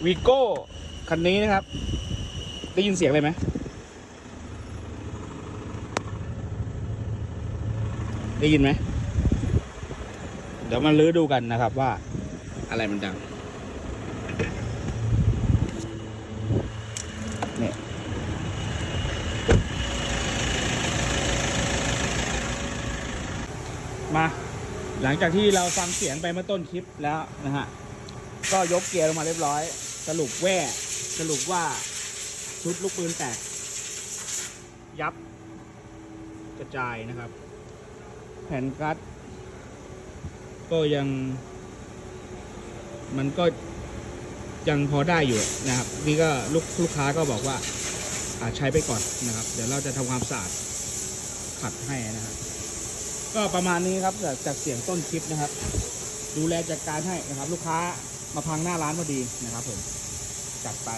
วีโก้คันนี้นะครับ ได้ยินเสียงเลยไหมได้ยินไหมเดี๋ยวมาลื้อดูกันนะครับว่าอะไรมันดังเนี่ยมาหลังจากที่เราฟังเสียงไปเมื่อต้นคลิปแล้วนะฮะก็ยกเกียร์ลงมาเรียบร้อยสรุปว่าชุดลูกปืนแตกยับกระจายนะครับแผ่นกัดก็ยังมันก็ยังพอได้อยู่นะครับนี่ก็ลูกค้าก็บอกว่าใช้ไปก่อนนะครับเดี๋ยวเราจะทำความสะอาดขัดให้นะครับก็ประมาณนี้ครับจากเสียงต้นคลิปนะครับดูแลจัดการให้นะครับลูกค้ามาพังหน้าร้านพอดีนะครับผมจัดไป